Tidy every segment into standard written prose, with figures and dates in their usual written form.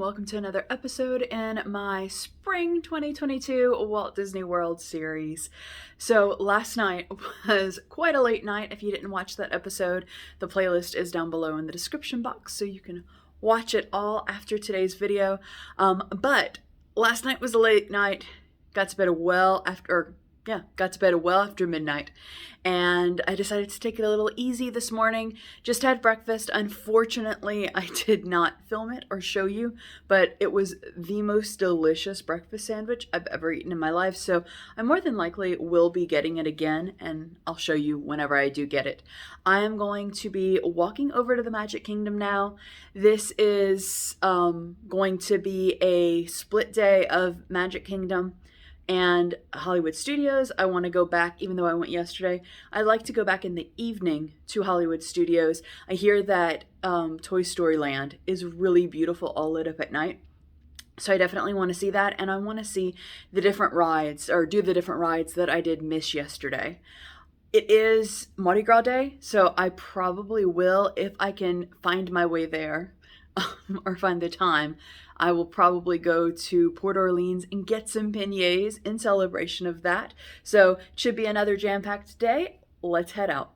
welcome to another episode in my Spring 2022 Walt Disney World series. So last night was quite a late night. If you didn't watch that episode, the playlist is down below in the description box so you can watch it all after today's video. But last night was a late night. Got to bed well after midnight, and I decided to take it a little easy this morning. Just had breakfast. Unfortunately, I did not film it or show you, but it was the most delicious breakfast sandwich I've ever eaten in my life, so I more than likely will be getting it again, and I'll show you whenever I do get it. I am going to be walking over to the Magic Kingdom now. This is going to be a split day of Magic Kingdom and Hollywood Studios. I want to go back, even though I went yesterday, I'd like to go back in the evening to Hollywood Studios. I hear that Toy Story Land is really beautiful, all lit up at night. So I definitely want to see that, and I want to see the different rides, or do the different rides that I did miss yesterday. It is Mardi Gras Day, so I probably will, if I can find my way there, or find the time, I will probably go to Port Orleans and get some beignets in celebration of that. So it should be another jam-packed day. Let's head out.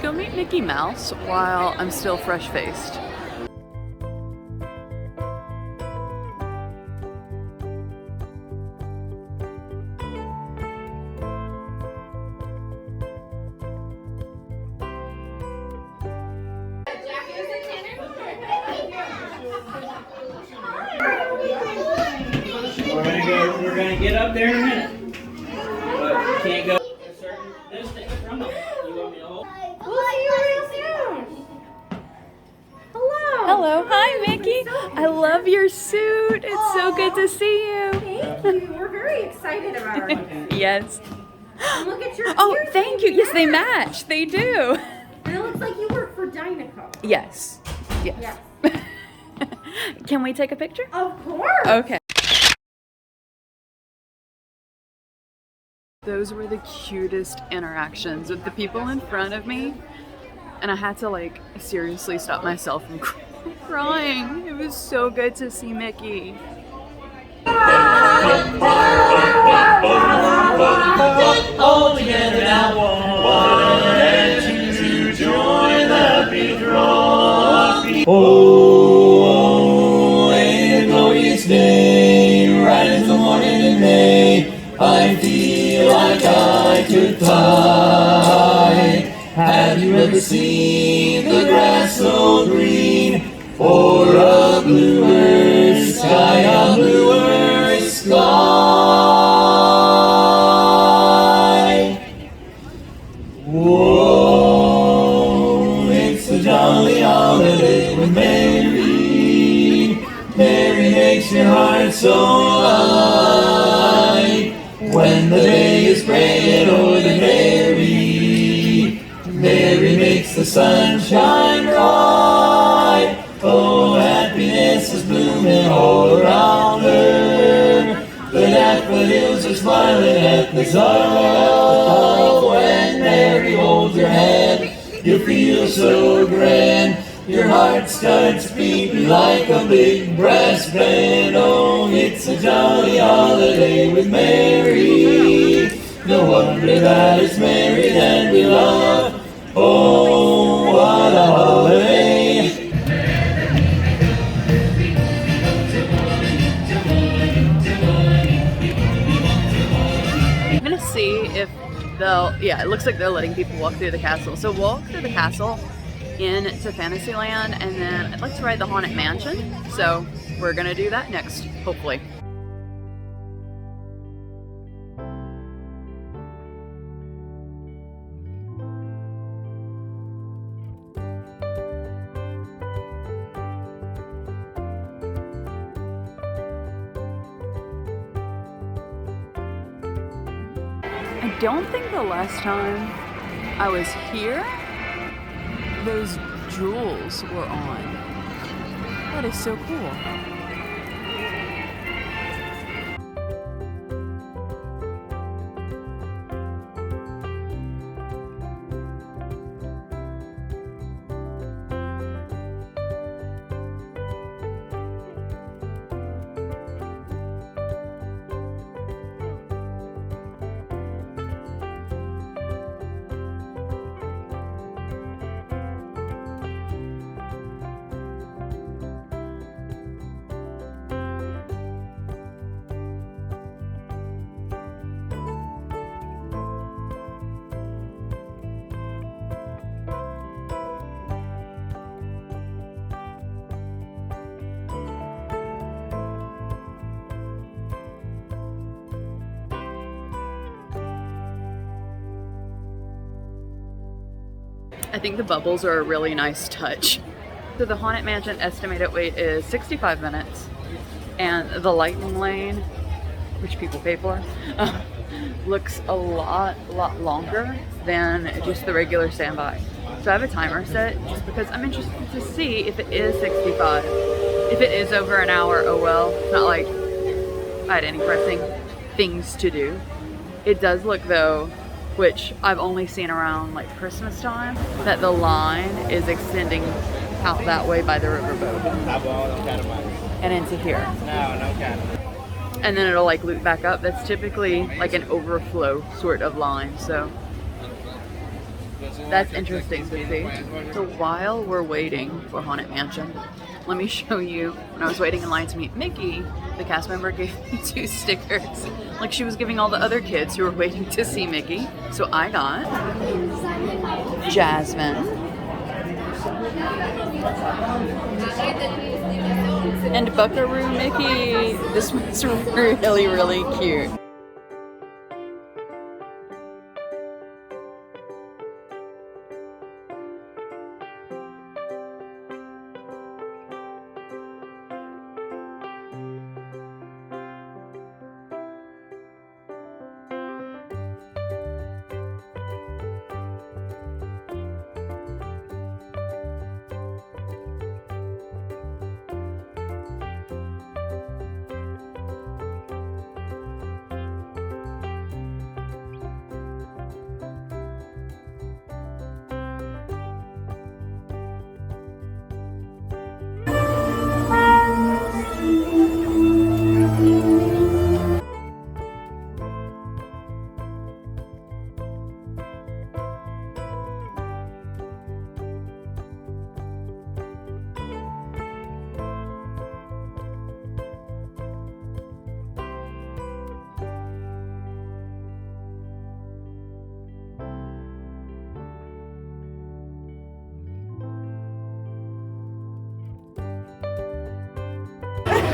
Go meet Mickey Mouse while I'm still fresh-faced. We're gonna get up there in a minute, but you can't go a certain distance from them. You want me to hold? Hello. Hi, Mickey. I love your suit. It's so good to see you. Thank you. We're very excited about our outfit. Yes. And look at your Oh, ears, thank you. Yes, they yeah. match. They do. And it looks like you work for Dynaco. Yes. Yes. Can we take a picture? Of course. Okay. Those were the cutest interactions with the people in front of me. And I had to seriously stop myself from crying. It was so good to see Mickey. All together now, why don't you join the big draw? Oh, a glorious day, right as the morning in May. I feel like I could fly. Have you ever seen the grass so green, or a bluer sky, a bluer sky? Whoa, it's a jolly holiday with Mary. Mary makes your heart so light. When the day is gray and o'er the Mary, Mary makes the sun shine bright. Oh, happiness is blooming all around her. The daffodils are smiling at the sun. When Mary holds your hand, you feel so grand. Your heart starts beating like a big brass band. Oh, it's a jolly holiday with Mary. No wonder that it's Mary that we love. Oh, what a holiday! I'm gonna see if they'll, yeah, it looks like they're letting people walk through the castle. So walk through the castle into Fantasyland, and then I'd like to ride the Haunted Mansion. So we're gonna do that next, hopefully. I don't think the last time I was here, those jewels were on. That is so cool. I think the bubbles are a really nice touch. So the Haunted Mansion estimated wait is 65 minutes, and the Lightning Lane, which people pay for, looks a lot longer than just the regular standby. So I have a timer set just because I'm interested to see if it is 65. If it is over an hour, oh well. It's not like I had any pressing things to do. It does look though, which I've only seen around like Christmas time, that the line is extending out that way by the riverboat and into here. And then it'll like loop back up. That's typically like an overflow sort of line, so that's interesting to see. So while we're waiting for Haunted Mansion, let me show you, when I was waiting in line to meet Mickey, the cast member gave me 2 stickers, like she was giving all the other kids who were waiting to see Mickey. So I got Jasmine and Buckaroo Mickey. This one's really cute.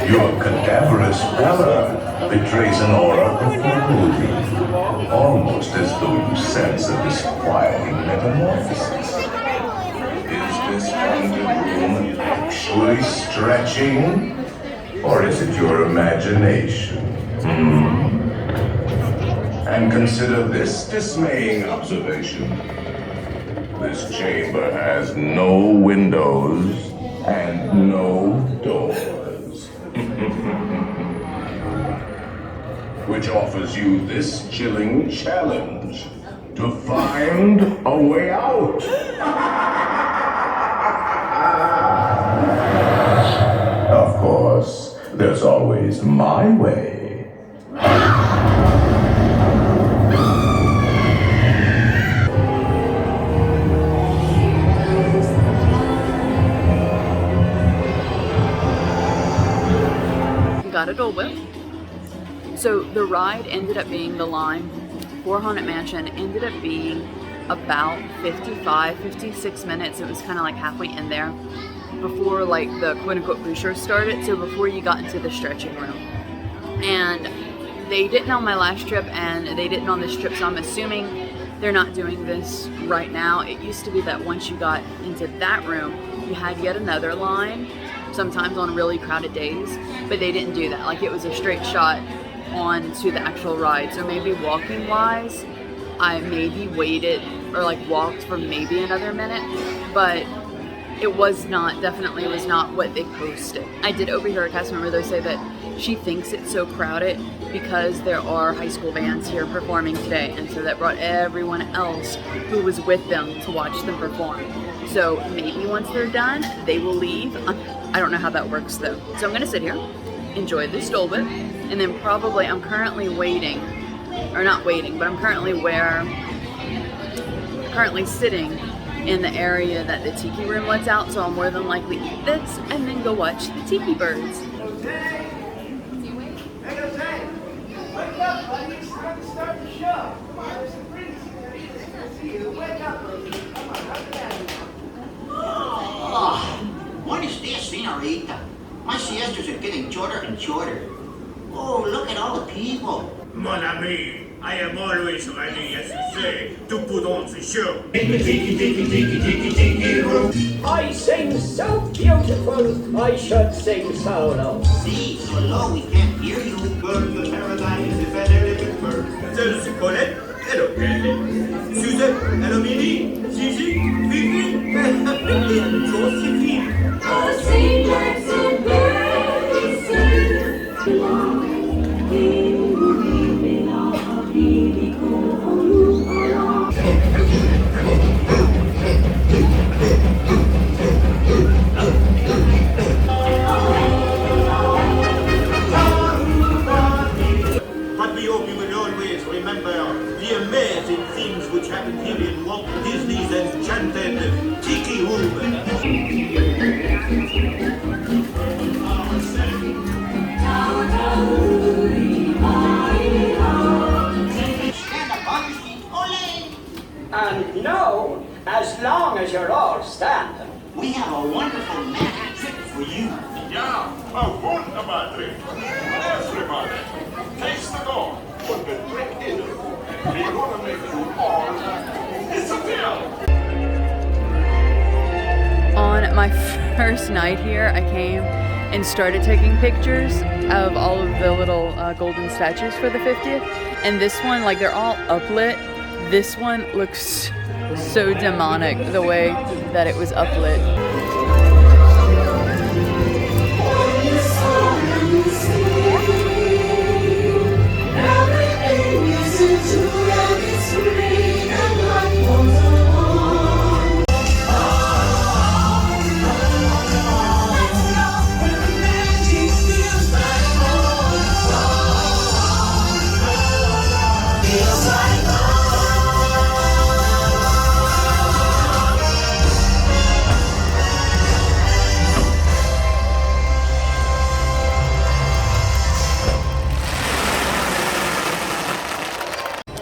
Your cadaverous pallor betrays an aura of foreboding, almost as though you sense a disquieting metamorphosis. Is this haunted room actually stretching? Or is it your imagination? And consider this dismaying observation. This chamber has no windows and no doors. Which offers you this chilling challenge to find a way out. Of course, there's always my way. Got a Dole Whip. So the ride ended up being, the line for Haunted Mansion ended up being about 56 minutes. It was kind of like halfway in there before like the quote-unquote pre-show started, so before you got into the stretching room. And they didn't on my last trip, and they didn't on this trip, so I'm assuming they're not doing this right now. It used to be that once you got into that room, you had yet another line, sometimes on really crowded days, but they didn't do that. Like, it was a straight shot on to the actual ride. So maybe walking wise, I maybe waited or like walked for maybe another minute, but it was not, definitely was not what they posted. I did overhear a cast member though say that she thinks it's so crowded because there are high school bands here performing today, and so that brought everyone else who was with them to watch them perform. So maybe once they're done, they will leave. I don't know how that works though. So I'm gonna sit here, enjoy the stroll bit, and then probably I'm currently waiting, or not waiting, but I'm currently sitting in the area that the Tiki Room lets out, so I'll more than likely eat this and then go watch the Tiki Birds. Wake up, buddy. It's time to start the show. Come on, there's some drinks here. Wake up, lady. Come on, hug it down. Oh, what is this, senorita? My siestas are getting shorter and shorter. Oh, look at all the people. Mon ami, I am always ready, as you say, to put on the show. In the tiki room. I sing so beautiful, I should sing solo. See, so low we can't hear you. Burn the paradise is an elegant bird. There's Colette. Hello, Kelly. Suzette. Hello, Minnie. Gigi. Fifi. Josephine. The strangers and birds sing. But we hope you will always remember the amazing things which happened here in Walt Disney's enchanted Tiki Room. Stand up on your feet, ole! And now, as long as you're all standing. We have a wonderful magic trick for you. Yeah, a wunderbar drink. Everybody, taste the door. Put the drink in it. We're gonna make you all disappear. On my first night here, I came and started taking pictures of all of the little golden statues for the 50th. And this one, like, they're all uplit. This one looks so demonic, the way that it was uplit.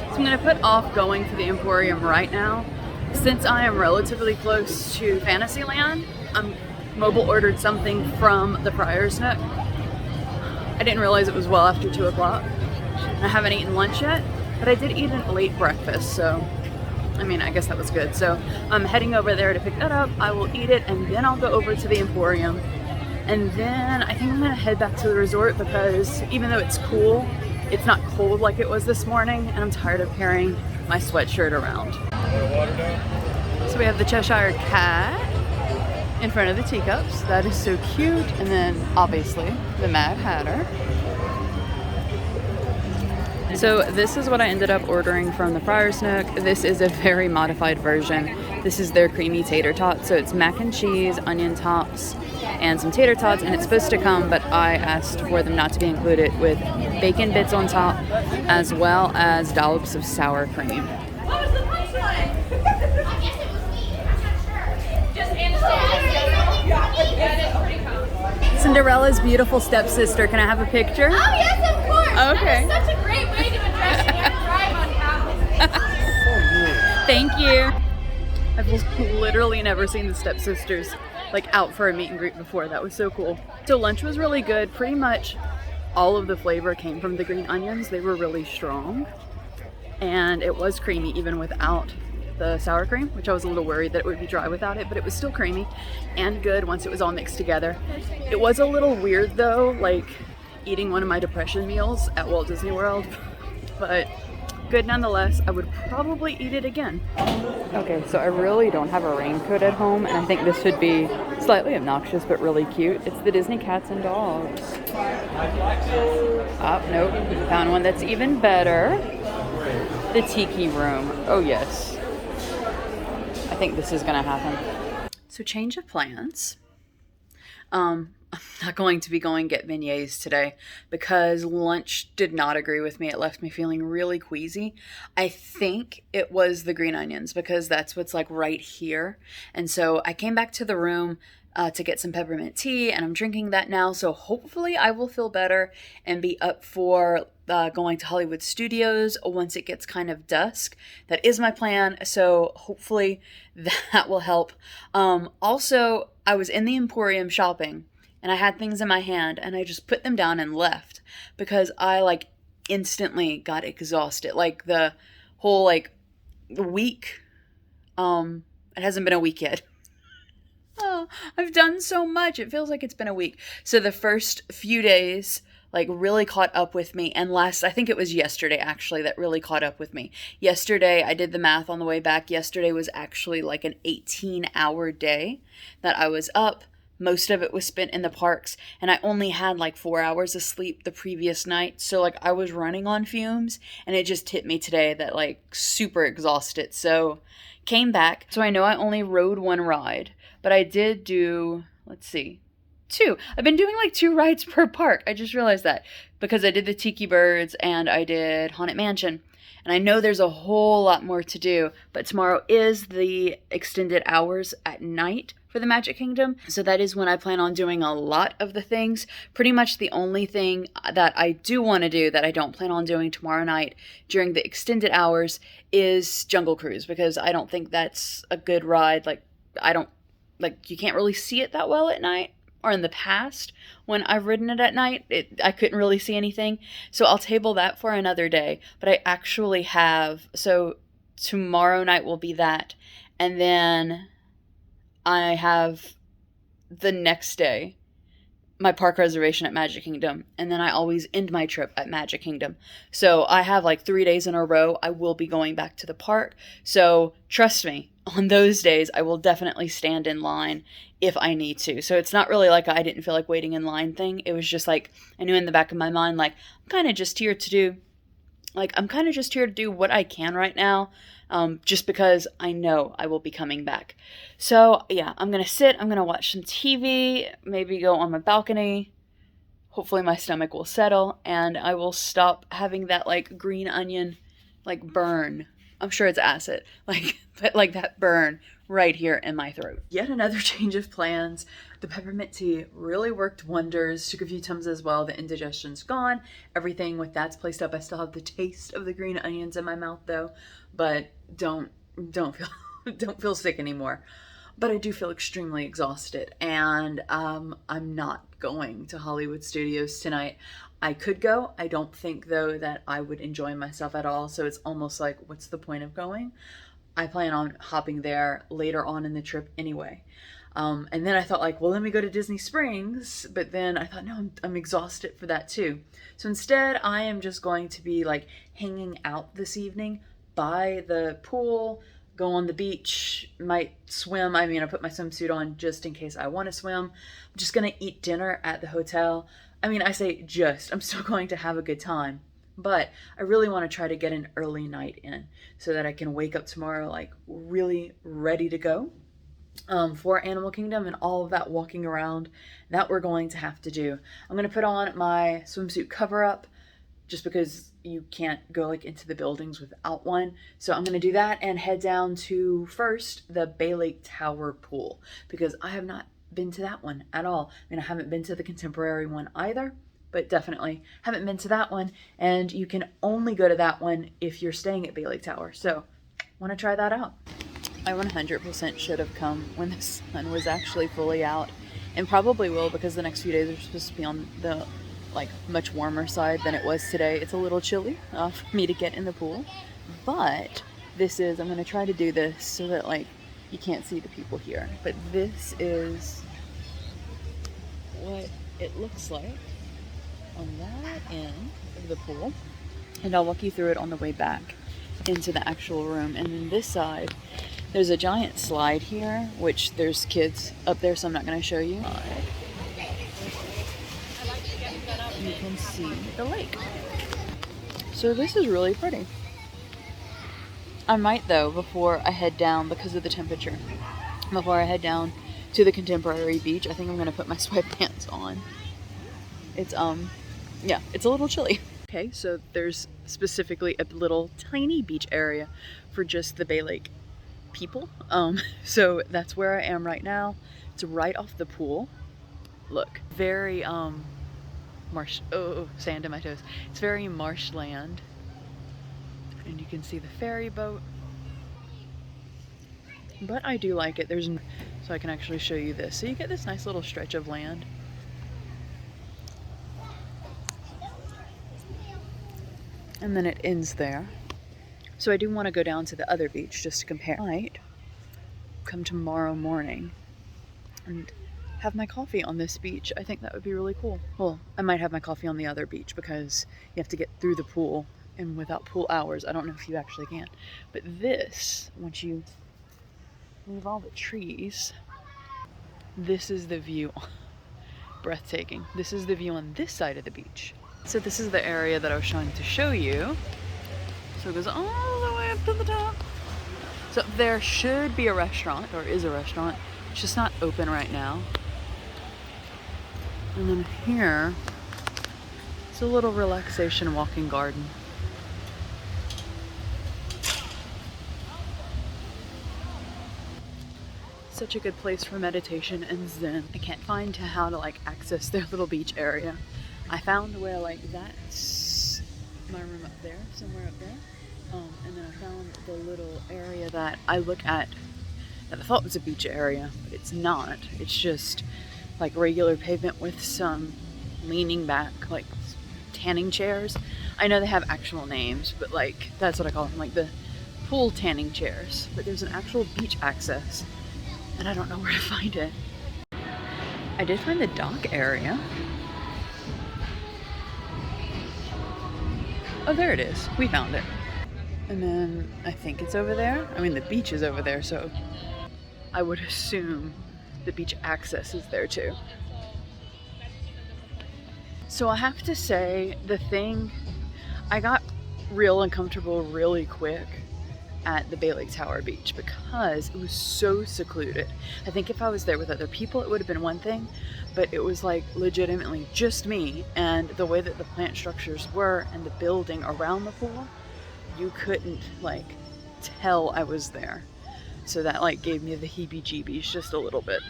I'm gonna put off going to the Emporium right now. Since I am relatively close to Fantasyland, I'm mobile ordered something from the Friar's Nook. I didn't realize it was well after 2 o'clock. I haven't eaten lunch yet, but I did eat a late breakfast, so I mean, I guess that was good. So I'm heading over there to pick that up. I will eat it, and then I'll go over to the Emporium. And then I think I'm gonna head back to the resort because even though it's cool, it's not cold like it was this morning, and I'm tired of carrying my sweatshirt around. So we have the Cheshire Cat in front of the teacups. That is so cute. And then obviously the Mad Hatter. So this is what I ended up ordering from the Friar's Nook. This is a very modified version. This is their creamy tater tot. So it's mac and cheese, onion tops, and some tater tots, and it's supposed to come, but I asked for them not to be included, with bacon bits on top, as well as dollops of sour cream. What was the punchline? I guess it was me. I'm not sure. Just Anastasia. Yeah, it is pretty cool. Cinderella's beautiful stepsister. Can I have a picture? Oh, yes, of course. Okay. That is such a great way to address your drive on cows. Thank you. I've literally never seen the stepsisters like out for a meet and greet before. That was so cool. So lunch was really good. Pretty much all of the flavor came from the green onions. They were really strong and it was creamy even without the sour cream, which I was a little worried that it would be dry without it, but it was still creamy and good once it was all mixed together. It was a little weird though, like eating one of my depression meals at Walt Disney World, but good nonetheless. I would probably eat it again. Okay, so I really don't have a raincoat at home, and I think this would be slightly obnoxious but really cute. It's the Disney Cats and Dogs. Oh, nope. Found one that's even better. The Tiki Room. Oh yes. I think this is gonna happen. So change of plans. I'm not going to be going get beignets today because lunch did not agree with me. It left me feeling really queasy. I think it was the green onions because that's what's like right here. And so I came back to the room to get some peppermint tea, and I'm drinking that now. So hopefully I will feel better and be up for going to Hollywood Studios once it gets kind of dusk. That is my plan. So hopefully that will help. Also, I was in the Emporium shopping and I had things in my hand and I just put them down and left because I like instantly got exhausted. Like the whole like week, it hasn't been a week yet. Oh, I've done so much. It feels like it's been a week. So the first few days like really caught up with me, and I think it was yesterday actually that really caught up with me. Yesterday, I did the math on the way back. Yesterday was actually like an 18-hour day that I was up. Most of it was spent in the parks, and I only had like 4 hours of sleep the previous night. So like I was running on fumes, and it just hit me today that like super exhausted. So came back. So I know I only rode one ride, but I did do, let's see, 2. I've been doing like 2 rides per park. I just realized that because I did the Tiki Birds and I did Haunted Mansion. And I know there's a whole lot more to do, but tomorrow is the extended hours at night for the Magic Kingdom. So that is when I plan on doing a lot of the things. Pretty much the only thing that I do want to do that I don't plan on doing tomorrow night during the extended hours is Jungle Cruise, because I don't think that's a good ride. Like you can't really see it that well at night. Or in the past, when I've ridden it at night, I couldn't really see anything. So I'll table that for another day. But I actually have, so tomorrow night will be that. And then I have the next day, my park reservation at Magic Kingdom. And then I always end my trip at Magic Kingdom. So I have like 3 days in a row I will be going back to the park. So trust me, on those days, I will definitely stand in line if I need to. So it's not really like I didn't feel like waiting in line thing. It was just like, I knew in the back of my mind, like, I'm kind of just here to do what I can right now, just because I know I will be coming back. So yeah, I'm going to sit, I'm going to watch some TV, maybe go on my balcony. Hopefully my stomach will settle and I will stop having that like green onion, like burn. I'm sure it's acid, but like that burn right here in my throat. Yet another change of plans. The peppermint tea really worked wonders. Took a few Tums as well. The indigestion's gone. Everything with that's placed up. I still have the taste of the green onions in my mouth though, but don't feel sick anymore. But I do feel extremely exhausted, and I'm not going to Hollywood Studios tonight. I could go. I don't think though that I would enjoy myself at all. So it's almost like, what's the point of going? I plan on hopping there later on in the trip anyway. And then I thought like, well, let me go to Disney Springs. But then I thought, no, I'm exhausted for that too. So instead I am just going to be like hanging out this evening by the pool, go on the beach, might swim. I mean, I put my swimsuit on just in case I want to swim. I'm just going to eat dinner at the hotel. I mean, I say just, I'm still going to have a good time, but I really want to try to get an early night in so that I can wake up tomorrow like really ready to go for Animal Kingdom and all of that walking around that we're going to have to do. I'm going to put on my swimsuit cover up just because you can't go like into the buildings without one. So I'm going to do that and head down to first the Bay Lake Tower pool because I have not been to that one at all. I mean, I haven't been to the contemporary one either, but definitely haven't been to that one. And you can only go to that one if you're staying at Bay Lake Tower. So want to try that out. I 100% should have come when the sun was actually fully out, and probably will, because the next few days are supposed to be on the like much warmer side than it was today. It's a little chilly for me to get in the pool, but I'm going to try to do this so that like you can't see the people here, but this is what it looks like on that end of the pool, and I'll walk you through it on the way back into the actual room. And then this side, there's a giant slide here, which there's kids up there, so I'm not going to show you. You can see the lake. So this is really pretty. I might though, before I head down, because of the temperature, before I head down to the contemporary beach, I think I'm going to put my sweatpants on. It's yeah, it's a little chilly. Okay, so there's specifically a little tiny beach area for just the Bay Lake people. So that's where I am right now. It's right off the pool. Look, very marsh. Oh, sand in my toes. It's very marshland, and you can see the ferry boat. But I do like it. So I can actually show you this. So you get this nice little stretch of land. And then it ends there. So I do want to go down to the other beach just to compare. I might come tomorrow morning and have my coffee on this beach. I think that would be really cool. Well, I might have my coffee on the other beach because you have to get through the pool, and without pool hours, I don't know if you actually can. But this, once you leave all the trees, this is the view. Breathtaking. This is the view on this side of the beach. So this is the area that I was trying to show you. So it goes all the way up to the top. So there should be a restaurant, or is a restaurant. It's just not open right now. And then here, it's a little relaxation walking garden. Such a good place for meditation and zen. I can't find how to like access their little beach area. I found where like that's my room up there, somewhere up there. And then I found the little area that I look at that I thought was a beach area, but it's not. It's just like regular pavement with some leaning back, like tanning chairs. I know they have actual names, but like that's what I call them, like the pool tanning chairs. But there's an actual beach access, and I don't know where to find it. I did find the dock area. Oh, there it is. We found it. And then I think it's over there. I mean, the beach is over there, so I would assume the beach access is there too. So I have to say, I got real uncomfortable really quick at the Bay Lake Tower Beach because it was so secluded. I think if I was there with other people, it would have been one thing, but it was like legitimately just me, and the way that the plant structures were and the building around the pool, you couldn't like tell I was there. So that like gave me the heebie-jeebies just a little bit.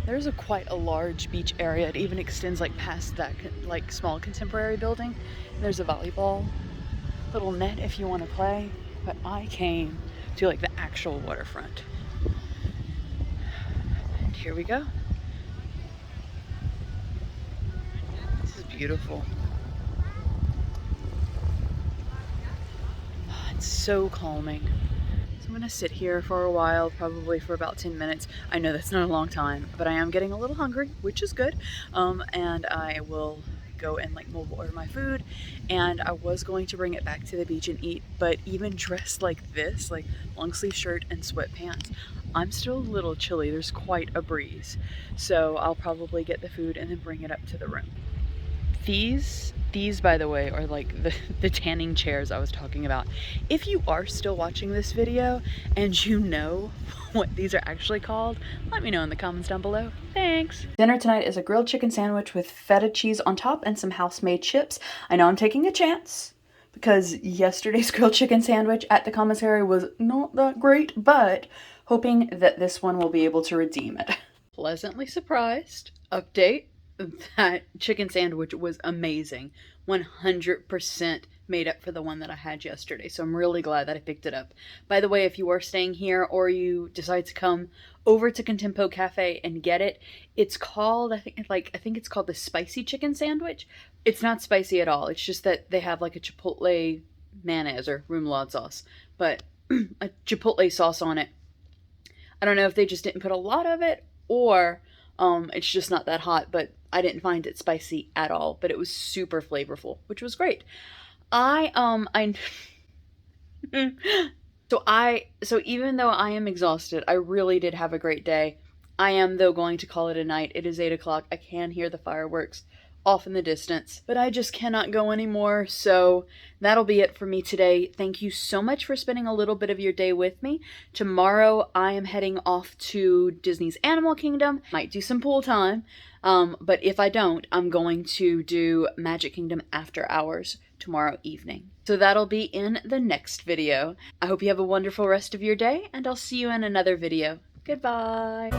There's quite a large beach area. It even extends like past that like small contemporary building. And there's a volleyball little net if you want to play. But I came to like the actual waterfront. And here we go. This is beautiful. It's so calming. So I'm gonna sit here for a while, probably for about 10 minutes. I know that's not a long time, but I am getting a little hungry, which is good. And I will go and like mobile order my food, and I was going to bring it back to the beach and eat, but even dressed like this, like long sleeve shirt and sweatpants, I'm still a little chilly. There's quite a breeze, so I'll probably get the food and then bring it up to the room. These by the way are like the tanning chairs I was talking about. If you are still watching this video and you know what these are actually called, let me know in the comments down below. Thanks! Dinner tonight is a grilled chicken sandwich with feta cheese on top and some house-made chips. I know I'm taking a chance because yesterday's grilled chicken sandwich at the commissary was not that great, but hoping that this one will be able to redeem it. Pleasantly surprised. Update. That chicken sandwich was amazing. 100% made up for the one that I had yesterday. So I'm really glad that I picked it up. By the way, if you are staying here or you decide to come over to Contempo Cafe and get it, it's called, I think it's called the spicy chicken sandwich. It's not spicy at all. It's just that they have like a chipotle mayonnaise or remoulade sauce, but a chipotle sauce on it. I don't know if they just didn't put a lot of it or it's just not that hot, but I didn't find it spicy at all, but it was super flavorful, which was great. So even though I am exhausted, I really did have a great day. I am, though, going to call it a night. It is 8 o'clock. I can hear the fireworks off in the distance, but I just cannot go anymore. So that'll be it for me today. Thank you so much for spending a little bit of your day with me. Tomorrow I am heading off to Disney's Animal Kingdom. Might do some pool time, but if I don't, I'm going to do Magic Kingdom After Hours tomorrow evening. So that'll be in the next video. I hope you have a wonderful rest of your day, and I'll see you in another video. Goodbye.